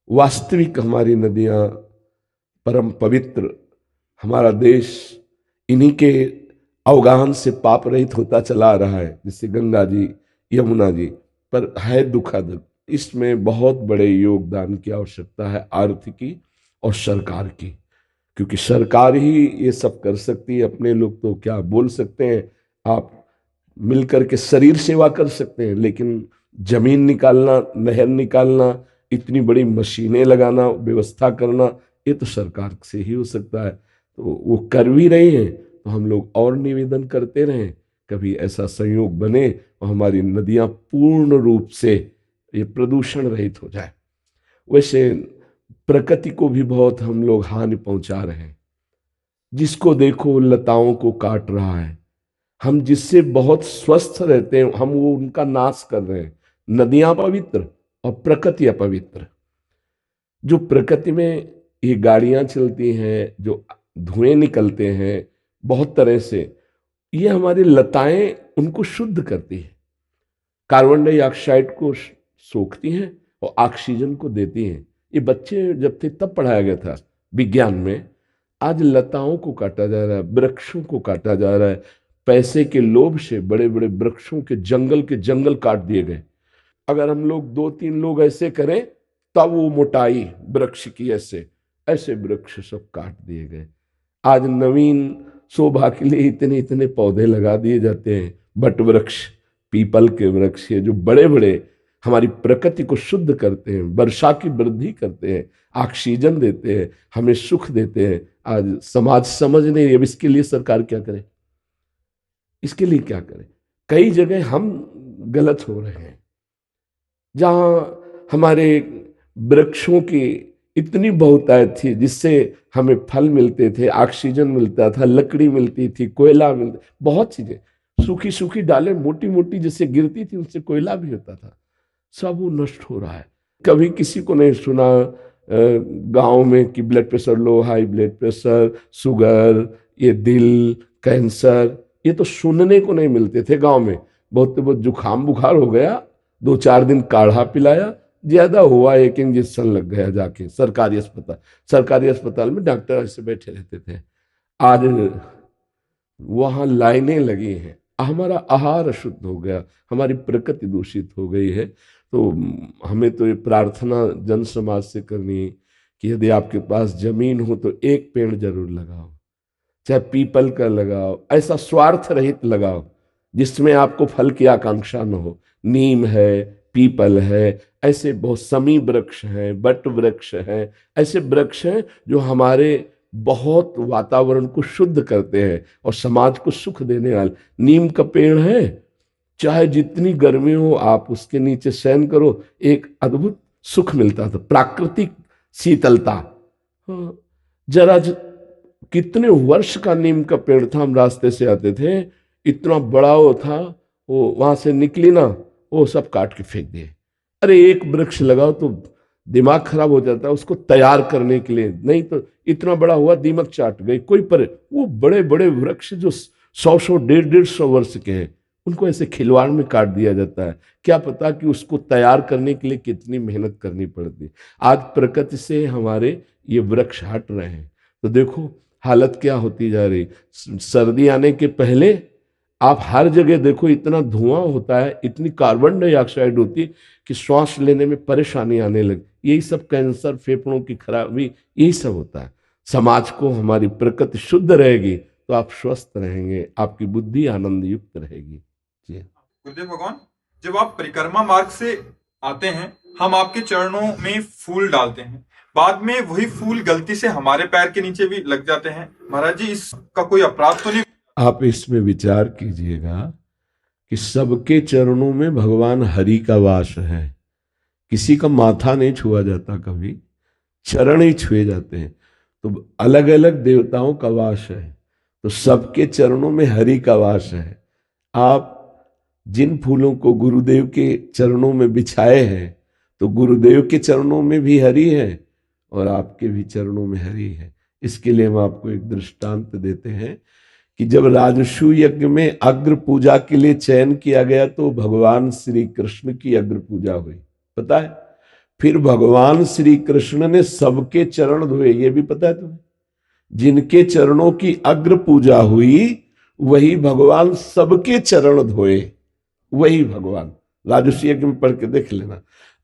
वास्तविक हमारी नदियां परम पवित्र, हमारा देश इन्हीं के अवगाहन से पाप रहित होता चला आ रहा है, जैसे गंगा जी, यमुना जी। पर है दुखद, इसमें बहुत बड़े योगदान की आवश्यकता है, आर्थिकी और सरकार की। क्योंकि सरकार ही ये सब कर सकती है, अपने लोग तो क्या बोल सकते हैं। आप मिलकर के शरीर सेवा कर सकते हैं, लेकिन जमीन निकालना, नहर निकालना, इतनी बड़ी मशीनें लगाना, व्यवस्था करना, ये तो सरकार से ही हो सकता है। तो वो कर भी रहे हैं, तो हम लोग और निवेदन करते रहें, कभी ऐसा संयोग बने और हमारी नदियां पूर्ण रूप से ये प्रदूषण रहित हो जाए। वैसे प्रकृति को भी बहुत हम लोग हानि पहुंचा रहे हैं। जिसको देखो लताओं को काट रहा है। हम जिससे बहुत स्वस्थ रहते हैं, हम वो उनका नाश कर रहे हैं। नदियां पवित्र और प्रकृति अपवित्र। जो प्रकृति में ये गाड़ियां चलती हैं, जो धुएं निकलते हैं बहुत तरह से, ये हमारी लताएं उनको शुद्ध करती हैं, कार्बन डाइऑक्साइड को सोखती हैं और ऑक्सीजन को देती हैं। ये बच्चे जब थे तब पढ़ाया गया था विज्ञान में। आज लताओं को काटा जा रहा है, वृक्षों को काटा जा रहा है। पैसे के लोभ से बड़े बड़े वृक्षों के जंगल काट दिए गए। अगर हम लोग 2-3 लोग ऐसे करें तब वो मोटाई वृक्ष की, ऐसे ऐसे वृक्ष सब काट दिए गए। आज नवीन शोभा के लिए इतने इतने पौधे लगा दिए जाते हैं, बट वृक्ष, पीपल के वृक्ष, ये जो बड़े बड़े हमारी प्रकृति को शुद्ध करते हैं, वर्षा की वृद्धि करते हैं, ऑक्सीजन देते हैं, हमें सुख देते हैं, आज समाज समझ नहीं रही। अब इसके लिए सरकार क्या करे, इसके लिए क्या करे? कई जगह हम गलत हो रहे हैं, जहां हमारे वृक्षों की इतनी बहुतायत थी, जिससे हमें फल मिलते थे, ऑक्सीजन मिलता था, लकड़ी मिलती थी, कोयला मिलता, बहुत चीजें। सूखी सूखी डालें मोटी मोटी जैसे गिरती थी, उनसे कोयला भी होता था, सब वो नष्ट हो रहा है। कभी किसी को नहीं सुना गांव में कि blood pressure low, high blood pressure, sugar, ये दिल, कैंसर, ये तो सुनने को नहीं मिलते थे गांव में। बहुत जुकाम बुखार हो गया, 2-4 दिन काढ़ा पिलाया, ज्यादा हुआ 1 इंजेक्शन लग गया जाके सरकारी अस्पताल में डॉक्टर ऐसे बैठे रहते थे। आज वहां लाइनें लगी हैं। हमारा आहार अशुद्ध हो गया, हमारी प्रकृति दूषित हो गई है। तो हमें तो ये प्रार्थना जन समाज से करनी है कि यदि आपके पास जमीन हो तो एक पेड़ जरूर लगाओ, चाहे पीपल का लगाओ, ऐसा स्वार्थ रहित लगाओ जिसमें आपको फल की आकांक्षा न हो। नीम है, पीपल है, ऐसे बहुत समी वृक्ष हैं, बट वृक्ष हैं, ऐसे वृक्ष हैं जो हमारे बहुत वातावरण को शुद्ध करते हैं और समाज को सुख देने वाले। नीम का पेड़ है, चाहे जितनी गर्मी हो आप उसके नीचे शयन करो, एक अद्भुत सुख मिलता था, प्राकृतिक शीतलता। हाँ, जरा कितने वर्ष का नीम का पेड़ था, हम रास्ते से आते थे, इतना बड़ा वो था, वो वहां से निकली ना, वो सब काट के फेंक दिए। अरे एक वृक्ष लगाओ तो दिमाग खराब हो जाता है उसको तैयार करने के लिए, नहीं तो इतना बड़ा हुआ दीमक चाट गई कोई पर। वो बड़े बड़े वृक्ष जो 100-100, 150-150 वर्ष के हैं, उनको ऐसे खिलवाड़ में काट दिया जाता है। क्या पता कि उसको तैयार करने के लिए कितनी मेहनत करनी पड़ती। आज प्रकृति से हमारे ये वृक्ष हट रहे हैं, तो देखो हालत क्या होती जा रही। सर्दी आने के पहले आप हर जगह देखो इतना धुआं होता है, इतनी कार्बन डाइऑक्साइड होती है कि श्वास लेने में परेशानी आने लगी। यही सब कैंसर, फेफड़ों की खराबी, यही सब होता है। समाज को हमारी प्रकृति शुद्ध रहेगी तो आप स्वस्थ रहेंगे, आपकी बुद्धि आनंद युक्त रहेगी। जी गुरुदेव भगवान, जब आप परिक्रमा मार्ग से आते हैं, हम आपके चरणों में फूल डालते हैं, बाद में वही फूल गलती से हमारे पैर के नीचे भी लग जाते हैं। महाराज जी, इसका कोई अपराध तो नहीं? आप इसमें विचार कीजिएगा कि सबके चरणों में भगवान हरि का वास है। किसी का माथा नहीं छुआ जाता, कभी चरण ही छुए जाते हैं। तो अलग अलग देवताओं का वास है, तो सबके चरणों में हरि का वास है। आप जिन फूलों को गुरुदेव के चरणों में बिछाए हैं, तो गुरुदेव के चरणों में भी हरि है और आपके भी चरणों में हरि है। इसके लिए हम आपको एक दृष्टांत देते हैं कि जब राजसू यज्ञ में अग्र पूजा के लिए चयन किया गया तो भगवान श्री कृष्ण की अग्र पूजा हुई, पता है। फिर भगवान श्री कृष्ण ने सबके चरण धोए, ये भी पता है तुम्हें। जिनके चरणों की अग्र पूजा हुई वही भगवान सबके चरण धोए, वही भगवान। राजसू यज्ञ में पढ़ के देख लेना।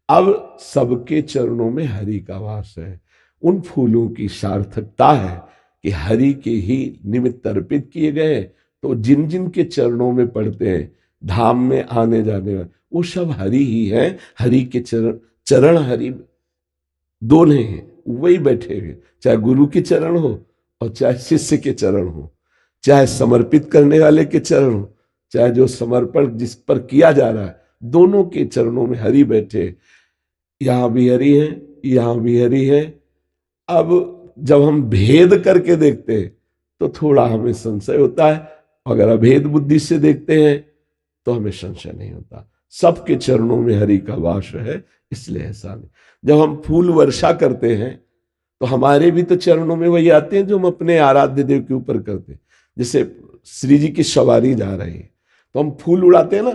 अब सबके चरणों में हरि का वास है। उन फूलों की सार्थकता है कि हरि के ही निमित्त अर्पित किए गए, तो जिन जिन के चरणों में पड़ते हैं धाम में आने जाने वाले, वो सब हरि ही है। हरि के चरण, चरण हरि दोनों हैं, वही बैठे हुए, चाहे गुरु के चरण हो और चाहे शिष्य के चरण हो, चाहे समर्पित करने वाले के चरण हो, चाहे जो समर्पण जिस पर किया जा रहा है, दोनों के चरणों में हरि बैठे। यहां भी हरि है, यहां भी हरि है। अब जब हम भेद करके देखते हैं तो थोड़ा हमें संशय होता है, अगर अभेद बुद्धि से देखते हैं तो हमें संशय नहीं होता। सबके चरणों में हरि का वास है, इसलिए ऐसा नहीं। जब हम फूल वर्षा करते हैं तो हमारे भी तो चरणों में वही आते हैं जो हम अपने आराध्य देव के ऊपर करते हैं। जैसे श्री जी की सवारी जा रही है तो हम फूल उड़ाते हैं ना,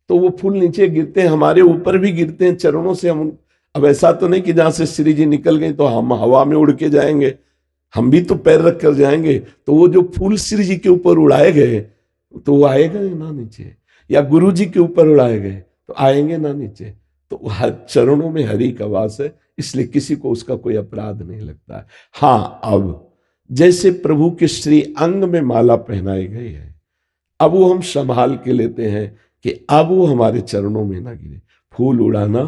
तो वो फूल नीचे गिरते हैं, हमारे ऊपर भी गिरते हैं चरणों से। हम अब ऐसा तो नहीं कि जहां से श्री जी निकल गए तो हम हवा में उड़ के जाएंगे, हम भी तो पैर रख कर जाएंगे। तो वो जो फूल श्री जी के ऊपर उड़ाए गए तो वो आएगा ना नीचे, या गुरु जी के ऊपर उड़ाए गए तो आएंगे ना नीचे। तो हर चरणों में हरि का वास है, इसलिए किसी को उसका कोई अपराध नहीं लगता है। हाँ, अब जैसे प्रभु के श्री अंग में माला पहनाई गई है, अब वो हम संभाल के लेते हैं कि अब वो हमारे चरणों में ना गिरे। फूल उड़ाना,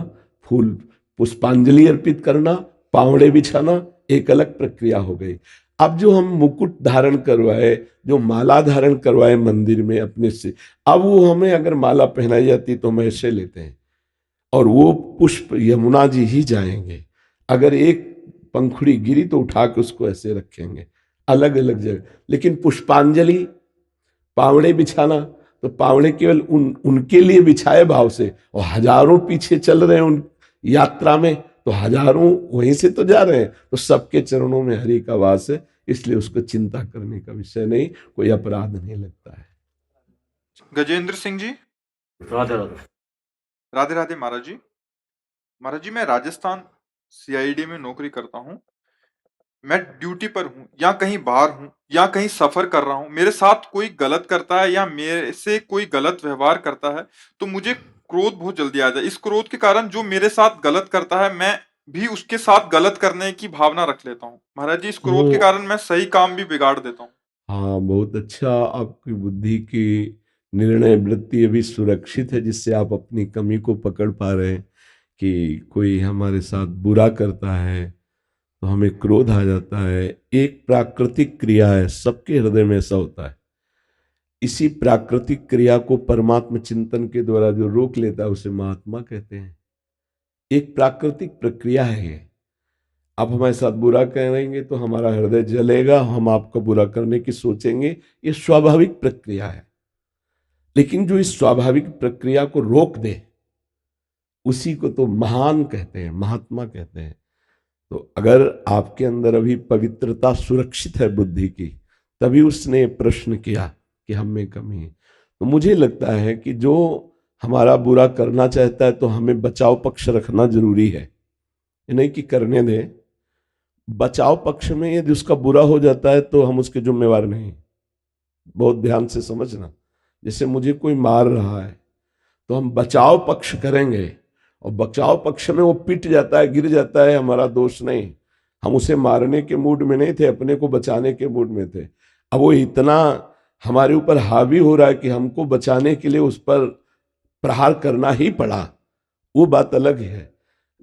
फूल पुष्पांजलि अर्पित करना, पावड़े बिछाना एक अलग प्रक्रिया हो गई। अब जो हम मुकुट धारण करवाए, जो माला धारण करवाए मंदिर में अपने से, अब वो हमें अगर माला पहनाई जाती तो हम ऐसे लेते हैं, और वो पुष्प यमुना जी ही जाएंगे। अगर एक पंखुड़ी गिरी तो उठा के उसको ऐसे रखेंगे अलग अलग जगह। लेकिन पुष्पांजलि, पावड़े बिछाना, तो पावड़े केवल उनके लिए बिछाए भाव से, और हजारों पीछे चल रहे हैं उन यात्रा में, तो हजारों वहीं से तो जा रहे हैं, तो सबके चरणों में हरि का वास है, इसलिए उसको चिंता करने का विषय नहीं, कोई अपराध नहीं लगता है। गजेंद्र सिंह जी। राधे राधे। राधे राधे महाराज जी। महाराज जी, मैं राजस्थान सीआईडी में नौकरी करता हूँ। मैं ड्यूटी पर हूँ या कहीं बाहर हूँ या कहीं सफर कर रहा हूँ, मेरे साथ कोई गलत करता है या मेरे से कोई गलत व्यवहार करता है तो मुझे क्रोध बहुत जल्दी आ जाए। इस क्रोध के कारण जो मेरे साथ गलत करता है मैं भी उसके साथ गलत करने की भावना रख लेता हूँ। महाराज जी, इस क्रोध के कारण मैं सही काम भी बिगाड़ देता हूँ। हाँ, बहुत अच्छा, आपकी बुद्धि की निर्णय वृत्ति अभी सुरक्षित है, जिससे आप अपनी कमी को पकड़ पा रहे हैं कि कोई हमारे साथ बुरा करता है तो हमें क्रोध आ जाता है। एक प्राकृतिक क्रिया है, सबके हृदय में ऐसा होता है। इसी प्राकृतिक क्रिया को परमात्मा चिंतन के द्वारा जो रोक लेता है उसे महात्मा कहते हैं। एक प्राकृतिक प्रक्रिया है ये। आप हमारे साथ बुरा करेंगे तो हमारा हृदय जलेगा, हम आपका बुरा करने की सोचेंगे, ये स्वाभाविक प्रक्रिया है। लेकिन जो इस स्वाभाविक प्रक्रिया को रोक दे उसी को तो महान कहते हैं, महात्मा कहते हैं। तो अगर आपके अंदर अभी पवित्रता सुरक्षित है बुद्धि की, तभी उसने प्रश्न किया कि हम में कमी है। तो मुझे लगता है कि जो हमारा बुरा करना चाहता है तो हमें बचाव पक्ष रखना जरूरी है, ये नहीं कि करने दें। बचाव पक्ष में यदि उसका बुरा हो जाता है तो हम उसके जिम्मेवार नहीं। बहुत ध्यान से समझना, जैसे मुझे कोई मार रहा है तो हम बचाव पक्ष करेंगे, और बचाव पक्ष में वो पिट जाता है, गिर जाता है, हमारा दोष नहीं। हम उसे मारने के मूड में नहीं थे, अपने को बचाने के मूड में थे। अब वो इतना हमारे ऊपर हावी हो रहा है कि हमको बचाने के लिए उस पर प्रहार करना ही पड़ा, वो बात अलग है।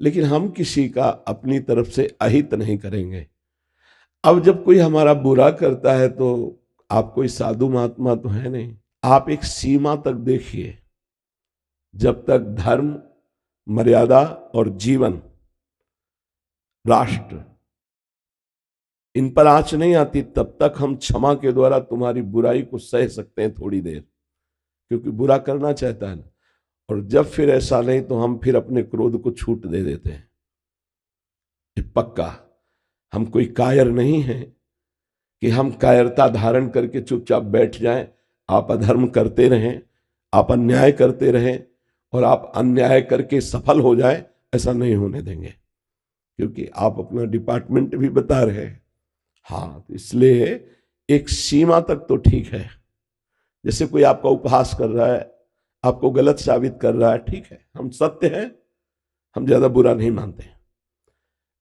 लेकिन हम किसी का अपनी तरफ से अहित नहीं करेंगे। अब जब कोई हमारा बुरा करता है तो आप कोई साधु महात्मा तो है नहीं, आप एक सीमा तक देखिए। जब तक धर्म, मर्यादा और जीवन, राष्ट्र, इन पर आंच नहीं आती तब तक हम क्षमा के द्वारा तुम्हारी बुराई को सह सकते हैं थोड़ी देर, क्योंकि बुरा करना चाहता है ना। और जब फिर ऐसा नहीं तो हम फिर अपने क्रोध को छूट दे देते हैं। ये पक्का, हम कोई कायर नहीं हैं कि हम कायरता धारण करके चुपचाप बैठ जाएं। आप अधर्म करते रहें, आप अन्याय करते रहें और आप अन्याय करके सफल हो जाए, ऐसा नहीं होने देंगे, क्योंकि आप अपना डिपार्टमेंट भी बता रहे हैं। हाँ, तो इसलिए एक सीमा तक तो ठीक है। जैसे कोई आपका उपहास कर रहा है, आपको गलत साबित कर रहा है, ठीक है, हम सत्य हैं, हम ज्यादा बुरा नहीं मानते।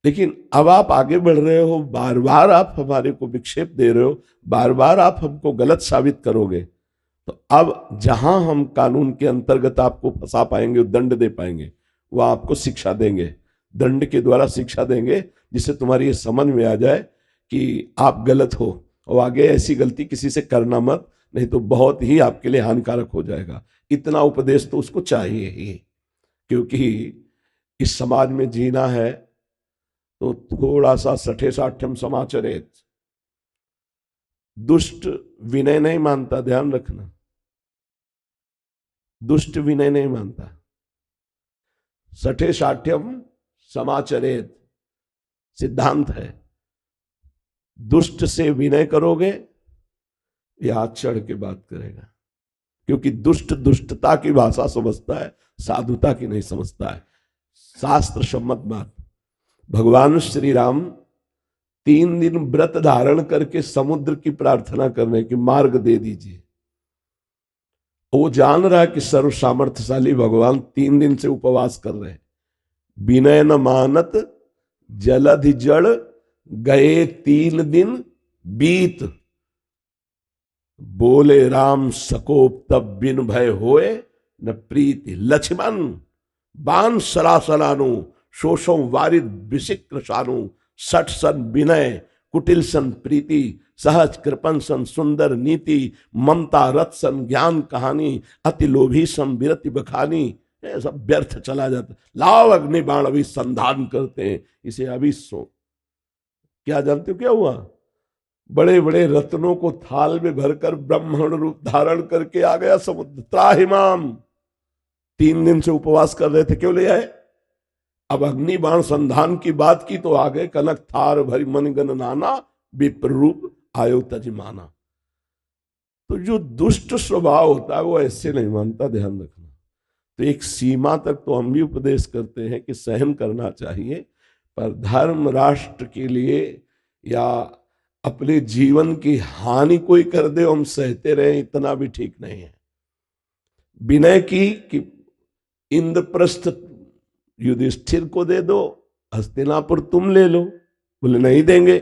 लेकिन अब आप आगे बढ़ रहे हो, बार बार आप हमारे को विक्षेप दे रहे हो, बार बार आप हमको गलत साबित करोगे, तो अब जहां हम कानून के अंतर्गत आपको फंसा पाएंगे, दंड दे पाएंगे, वह आपको शिक्षा देंगे, दंड के द्वारा शिक्षा देंगे, जिससे तुम्हारी ये समझ में आ जाए कि आप गलत हो और आगे ऐसी गलती किसी से करना मत, नहीं तो बहुत ही आपके लिए हानिकारक हो जाएगा। इतना उपदेश तो उसको चाहिए ही, क्योंकि इस समाज में जीना है तो थोड़ा सा सठे साठ्यम समाचरेत। दुष्ट विनय नहीं मानता, ध्यान रखना, दुष्ट विनय नहीं मानता। सठे साठ्यम समाचरेत सिद्धांत है। दुष्ट से विनय करोगे, यह हाथ चढ़ के बात करेगा, क्योंकि दुष्ट दुष्टता की भाषा समझता है, साधुता की नहीं समझता है। शास्त्र सम्मत बात। भगवान श्री राम 3 दिन व्रत धारण करके समुद्र की प्रार्थना करने की मार्ग दे दीजिए। वो जान रहा है कि सर्व सामर्थ्यशाली भगवान 3 दिन से उपवास कर रहे हैं। विनय न मानत जलधि जड़ गए 3 दिन बीत, बोले राम सकोप तब बिन भय होए न प्रीति। लक्ष्मण बाण सरासरानु शोषो वारिद विशिक्र सानु, सठ सन विनय कुटिल सन प्रीति, सहज कृपन सन सुंदर नीति, ममता रथ सन ज्ञान कहानी, अति लोभी सन विरति बखानी। ये सब व्यर्थ चला जाता। लाव अग्नि बाण अभी संधान करते हैं, इसे अभी सो। क्या जानते हो क्या हुआ? बड़े बड़े रत्नों को थाल में भरकर ब्राह्मण रूप धारण करके आ गया समुद्र। त्राहिमाम 3 दिन से उपवास कर रहे थे, क्यों ले आए? अब अग्नि बाण संधान की बात की तो आ गए कनक थार भरी मन गण नाना, विप्र रूप आयो तजमाना। तो जो दुष्ट स्वभाव होता है वो ऐसे नहीं मानता, ध्यान रखना। तो एक सीमा तक तो हम भी उपदेश करते हैं कि सहन करना चाहिए, पर धर्म राष्ट्र के लिए या अपने जीवन की हानि कोई कर दे हम सहते रहे, इतना भी ठीक नहीं है। विनय की कि इंद्रप्रस्थ युधिष्ठिर को दे दो, हस्तिनापुर तुम ले लो, बोले नहीं देंगे।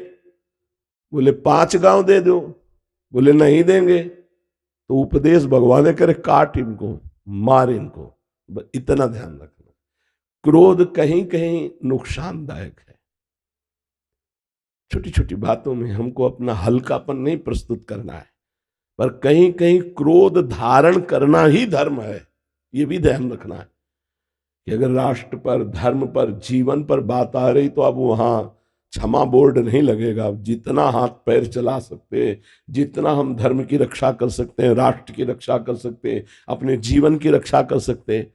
बोले 5 गांव दे दो, बोले नहीं देंगे। तो उपदेश भगवान ने करे काट इनको, मार इनको। इतना ध्यान रखना। क्रोध कहीं कहीं नुकसानदायक है। छोटी छोटी बातों में हमको अपना हल्कापन नहीं प्रस्तुत करना है, पर कहीं कहीं क्रोध धारण करना ही धर्म है। ये भी ध्यान रखना है कि अगर राष्ट्र पर, धर्म पर, जीवन पर बात आ रही तो अब वहां क्षमा बोर्ड नहीं लगेगा। जितना हाथ पैर चला सकते हैं, जितना हम धर्म की रक्षा कर सकते हैं, राष्ट्र की रक्षा कर सकते हैं, अपने जीवन की रक्षा कर सकते हैं,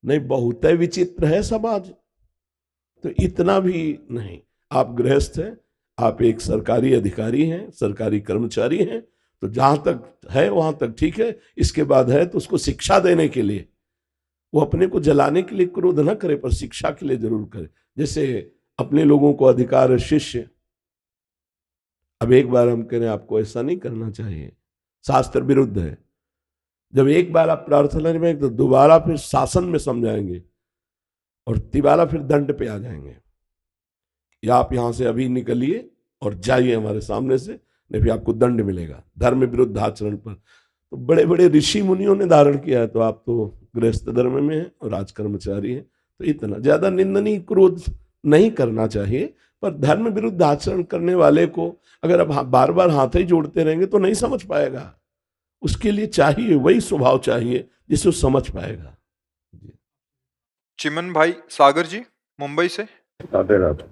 नहीं बहुत विचित्र है समाज। तो इतना भी नहीं। आप गृहस्थ हैं, आप एक सरकारी अधिकारी हैं, सरकारी कर्मचारी हैं, तो जहां तक है वहां तक ठीक है। इसके बाद है तो उसको शिक्षा देने के लिए, वो अपने को जलाने के लिए क्रोध ना करे, पर शिक्षा के लिए जरूर करे। जैसे अपने लोगों को अधिकार है शिष्य, अब एक बार हम कह रहे हैं आपको ऐसा नहीं करना चाहिए, शास्त्र विरुद्ध है। जब एक बार आप प्रार्थना में, तो दोबारा फिर शासन में समझाएंगे और तिबारा फिर दंड पे आ जाएंगे। या आप यहां से अभी निकलिए और जाइए हमारे सामने से, नहीं फिर आपको दंड मिलेगा धर्म विरुद्ध आचरण पर। तो बड़े बड़े ऋषि मुनियों ने धारण किया है, तो आप तो गृहस्थ धर्म में हैं और राज कर्मचारी हैं। तो इतना ज्यादा निंदनीय क्रोध नहीं करना चाहिए, पर धर्म विरुद्ध आचरण करने वाले को अगर आप बार बार हाथ ही जोड़ते रहेंगे तो नहीं समझ पाएगा। उसके लिए चाहिए वही स्वभाव चाहिए जिसे वो समझ पाएगा। चिमन भाई सागर जी मुंबई से। राधे राधे।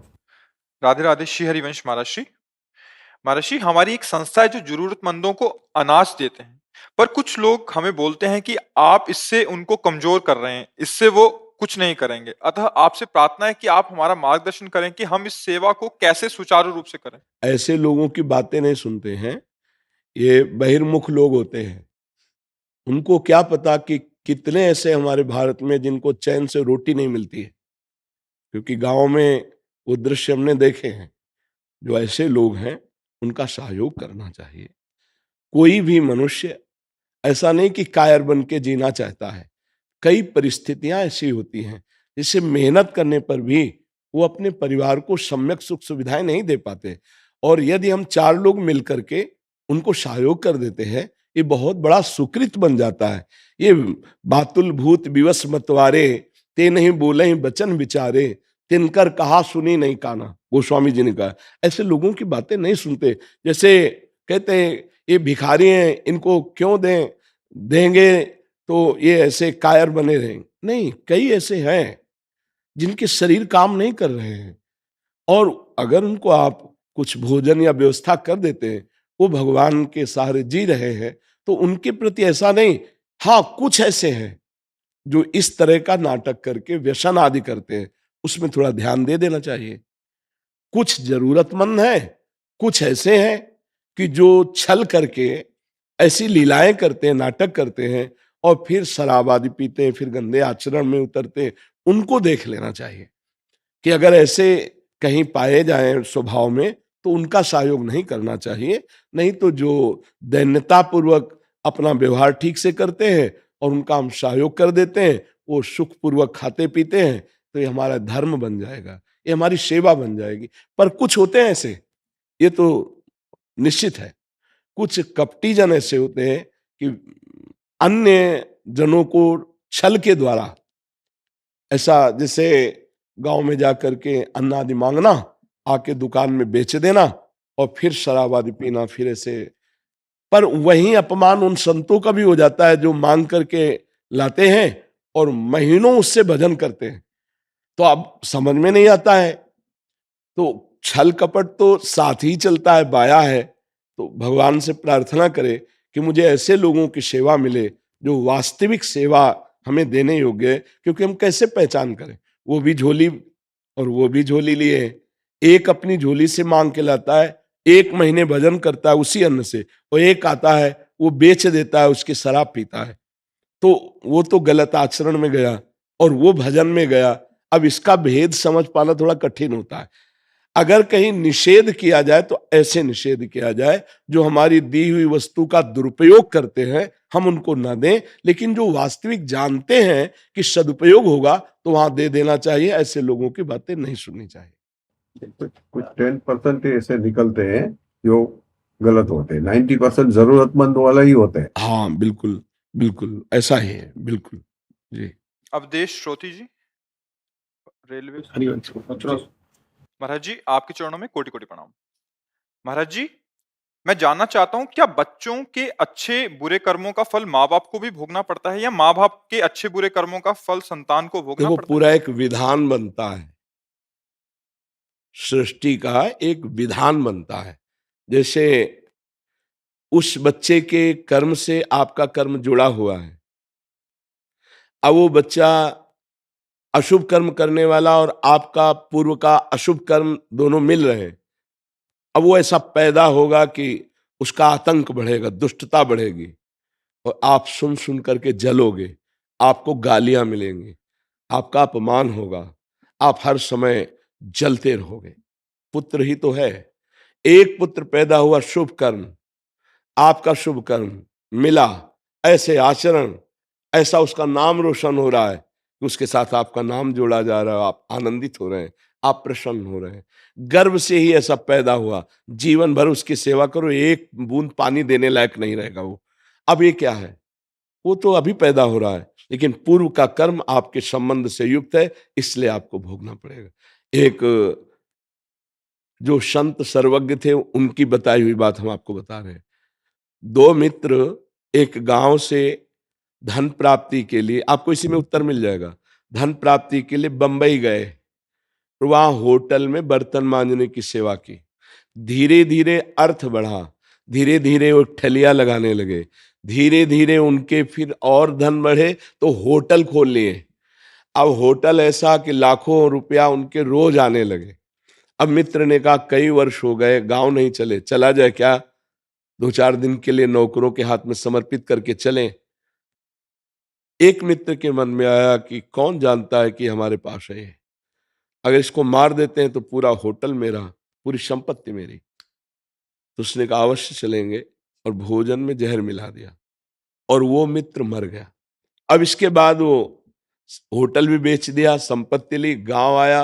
राधे राधे। श्री हरिवंश महाराज जी, हमारी एक संस्था है जो जरूरतमंदों को अनाज देते हैं, पर कुछ लोग हमें बोलते हैं कि आप इससे उनको कमजोर कर रहे हैं, इससे वो कुछ नहीं करेंगे। अतः आपसे प्रार्थना है कि आप हमारा मार्गदर्शन करें कि हम इस सेवा को कैसे सुचारू रूप से करें। ऐसे लोगों की बातें नहीं सुनते हैं, ये बहिर्मुख लोग होते हैं। उनको क्या पता कि कितने ऐसे हमारे भारत में जिनको चैन से रोटी नहीं मिलती है, क्योंकि गांव में वो दृश्य हमने देखे हैं। जो ऐसे लोग हैं उनका सहयोग करना चाहिए। कोई भी मनुष्य ऐसा नहीं कि कायर बन के जीना चाहता है। कई परिस्थितियां ऐसी होती हैं जिससे मेहनत करने पर भी वो अपने परिवार को सम्यक सुख सुविधाएं नहीं दे पाते। और यदि हम 4 लोग मिलकर के उनको सहयोग कर देते हैं, ये बहुत बड़ा सुकृत बन जाता है। ये बातुल भूत विवश मतवारे, ते नहीं बोले ही बचन विचारे, तिनकर कहा सुनी नहीं काना, गोस्वामी जी ने कहा। ऐसे लोगों की बातें नहीं सुनते। जैसे कहते हैं ये भिखारी हैं, इनको क्यों देंगे तो ये ऐसे कायर बने रहेंगे। नहीं, कई ऐसे हैं जिनके शरीर काम नहीं कर रहे हैं, और अगर उनको आप कुछ भोजन या व्यवस्था कर देते हैं, वो भगवान के सहारे जी रहे हैं, तो उनके प्रति ऐसा नहीं। हाँ, कुछ ऐसे हैं जो इस तरह का नाटक करके व्यसन आदि करते हैं, उसमें थोड़ा ध्यान दे देना चाहिए। कुछ जरूरतमंद हैं, कुछ ऐसे हैं कि जो छल करके ऐसी लीलाएं करते हैं, नाटक करते हैं, और फिर शराब आदि पीते हैं, फिर गंदे आचरण में उतरते हैं। उनको देख लेना चाहिए कि अगर ऐसे कहीं पाए जाएं स्वभाव में, तो उनका सहयोग नहीं करना चाहिए। नहीं तो जो दैन्यतापूर्वक अपना व्यवहार ठीक से करते हैं और उनका हम सहयोग कर देते हैं, वो सुखपूर्वक खाते पीते हैं, तो ये हमारा धर्म बन जाएगा, ये हमारी सेवा बन जाएगी। पर कुछ होते हैं ऐसे, ये तो निश्चित है। कुछ कपटी जन ऐसे होते हैं कि अन्य जनों को छल के द्वारा, ऐसा जैसे गांव में जाकर के अन्न आदि मांगना, आके दुकान में बेच देना, और फिर शराब आदि पीना, फिर ऐसे। पर वही अपमान उन संतों का भी हो जाता है जो मांग करके लाते हैं और महीनों उससे भजन करते हैं। तो अब समझ में नहीं आता है। तो छल कपट तो साथ ही चलता है, बाया है। तो भगवान से प्रार्थना करे कि मुझे ऐसे लोगों की सेवा मिले जो वास्तविक सेवा हमें देने योग्य है। क्योंकि हम कैसे पहचान करें, वो भी झोली और वो भी झोली लिए हैं। एक अपनी झोली से मांग के लाता है, 1 महीने भजन करता है उसी अन्न से, और एक आता है वो बेच देता है, उसकी शराब पीता है। तो वो तो गलत आचरण में गया और वो भजन में गया। अब इसका भेद समझ पाना थोड़ा कठिन होता है। अगर कहीं निषेध किया जाए तो ऐसे निषेध किया जाए जो हमारी दी हुई वस्तु का दुरुपयोग करते हैं, हम उनको ना दें। लेकिन जो वास्तविक जानते हैं कि सदुपयोग होगा, तो वहां दे देना चाहिए। ऐसे लोगों की बातें नहीं सुननी चाहिए। कुछ 10% ऐसे निकलते हैं जो गलत होते हैं, 90% जरूरतमंद वाला ही होते हैं। हाँ, बिल्कुल बिल्कुल ऐसा ही है, बिल्कुल जी। अवधेश श्रोती जी, रेलवे। हरिवंश महाराज जी, आपके चरणों में कोटि कोटि प्रणाम। महाराज जी, मैं जानना चाहता हूँ, क्या बच्चों के अच्छे बुरे कर्मों का फल माँ बाप को भी भोगना पड़ता है, या माँ बाप के अच्छे बुरे कर्मों का फल संतान को भोगना देखो, पड़ता पूरा एक विधान बनता है, सृष्टि का एक विधान बनता है। जैसे उस बच्चे के कर्म से आपका कर्म जुड़ा हुआ है। अब वो बच्चा अशुभ कर्म करने वाला और आपका पूर्व का अशुभ कर्म दोनों मिल रहे हैं। अब वो ऐसा पैदा होगा कि उसका आतंक बढ़ेगा, दुष्टता बढ़ेगी, और आप सुन सुन करके जलोगे, आपको गालियां मिलेंगी, आपका अपमान होगा, आप हर समय जलते रहोगे। पुत्र ही तो है, एक पुत्र पैदा हुआ, शुभ कर्म, आपका शुभ कर्म मिला, ऐसे आचरण, ऐसा उसका नाम रोशन हो रहा है कि उसके साथ आपका नाम जोड़ा जा रहा है, आप आनंदित हो रहे हैं, आप प्रसन्न हो रहे हैं। गर्भ से ही ऐसा पैदा हुआ, जीवन भर उसकी सेवा करो, एक बूंद पानी देने लायक नहीं रहेगा वो। अब ये क्या है, वो तो अभी पैदा हो रहा है, लेकिन पूर्व का कर्म आपके संबंध से युक्त है, इसलिए आपको भोगना पड़ेगा। एक जो संत सर्वज्ञ थे, उनकी बताई हुई बात हम आपको बता रहे हैं। 2 मित्र एक गांव से धन प्राप्ति के लिए, आपको इसी में उत्तर मिल जाएगा, धन प्राप्ति के लिए बंबई गए, और वहां होटल में बर्तन मांजने की सेवा की। धीरे धीरे अर्थ बढ़ा, धीरे धीरे वो ठलिया लगाने लगे, धीरे धीरे उनके फिर और धन बढ़े तो होटल खोल लिए। अब होटल ऐसा कि लाखों रुपया उनके रोज आने लगे। अब मित्र ने कहा कई वर्ष हो गए, गांव नहीं चले, चला जाए क्या, 2-4 दिन के लिए नौकरों के हाथ में समर्पित करके चलें। एक मित्र के मन में आया कि कौन जानता है कि हमारे पास है ये, अगर इसको मार देते हैं तो पूरा होटल मेरा, पूरी संपत्ति मेरी। तो उसने कहा अवश्य चलेंगे, और भोजन में जहर मिला दिया और वो मित्र मर गया। अब इसके बाद वो होटल भी बेच दिया, संपत्ति ली, गांव आया,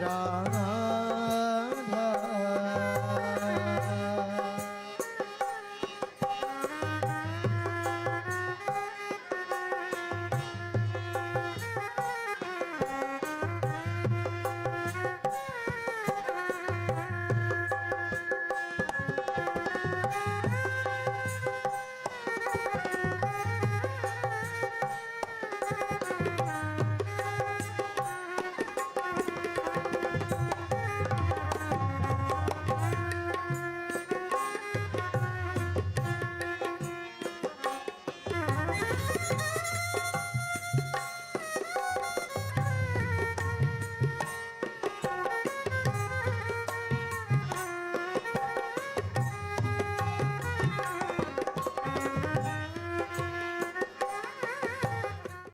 राधा